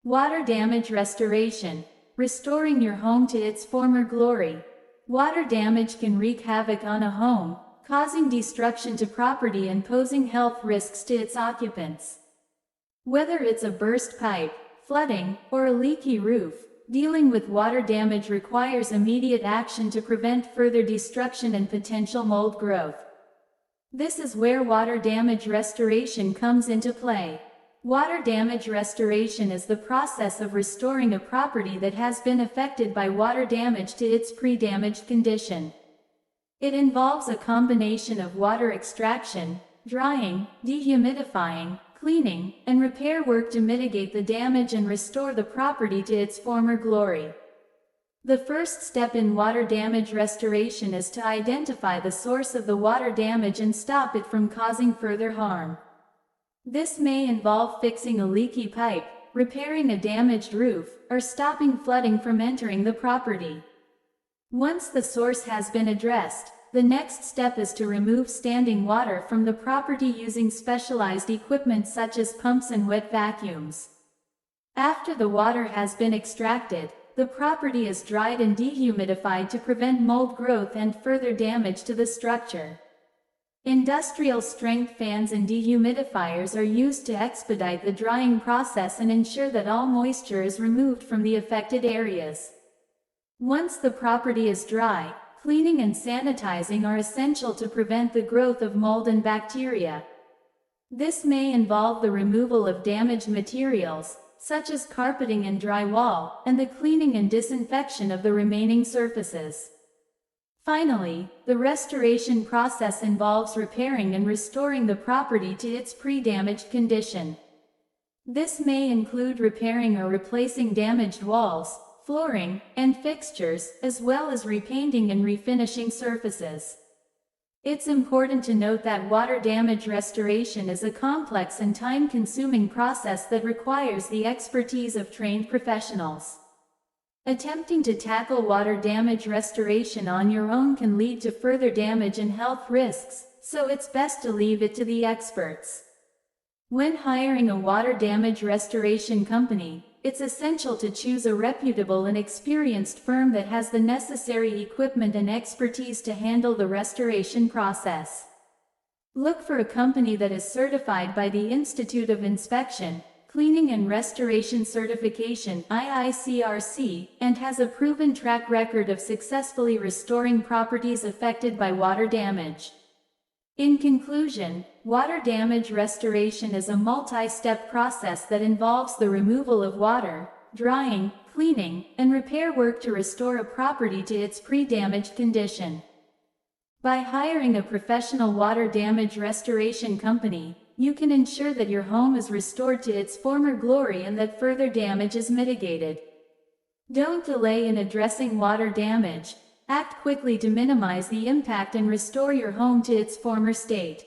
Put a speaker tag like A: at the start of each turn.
A: Water damage restoration. Restoring your home to its former glory. Water damage can wreak havoc on a home, causing destruction to property and posing health risks to its occupants. Whether it's a burst pipe, flooding, or a leaky roof, dealing with water damage requires immediate action to prevent further destruction and potential mold growth. This is where water damage restoration comes into play. Water damage restoration is the process of restoring a property that has been affected by water damage to its pre-damaged condition. It involves a combination of water extraction, drying, dehumidifying, cleaning, and repair work to mitigate the damage and restore the property to its former glory. The first step in water damage restoration is to identify the source of the water damage and stop it from causing further harm. This may involve fixing a leaky pipe, repairing a damaged roof, or stopping flooding from entering the property. Once the source has been addressed, the next step is to remove standing water from the property using specialized equipment such as pumps and wet vacuums. After the water has been extracted, the property is dried and dehumidified to prevent mold growth and further damage to the structure. Industrial-strength fans and dehumidifiers are used to expedite the drying process and ensure that all moisture is removed from the affected areas. Once the property is dry, cleaning and sanitizing are essential to prevent the growth of mold and bacteria. This may involve the removal of damaged materials, such as carpeting and drywall, and the cleaning and disinfection of the remaining surfaces. Finally, the restoration process involves repairing and restoring the property to its pre-damaged condition. This may include repairing or replacing damaged walls, flooring, and fixtures, as well as repainting and refinishing surfaces. It's important to note that water damage restoration is a complex and time-consuming process that requires the expertise of trained professionals. Attempting to tackle water damage restoration on your own can lead to further damage and health risks, so it's best to leave it to the experts. When hiring a water damage restoration company, it's essential to choose a reputable and experienced firm that has the necessary equipment and expertise to handle the restoration process. Look for a company that is certified by the Institute of Inspection, Cleaning and Restoration Certification (IICRC) and has a proven track record of successfully restoring properties affected by water damage. In conclusion, water damage restoration is a multi-step process that involves the removal of water, drying, cleaning, and repair work to restore a property to its pre-damaged condition. By hiring a professional water damage restoration company, you can ensure that your home is restored to its former glory and that further damage is mitigated. Don't delay in addressing water damage. Act quickly to minimize the impact and restore your home to its former state.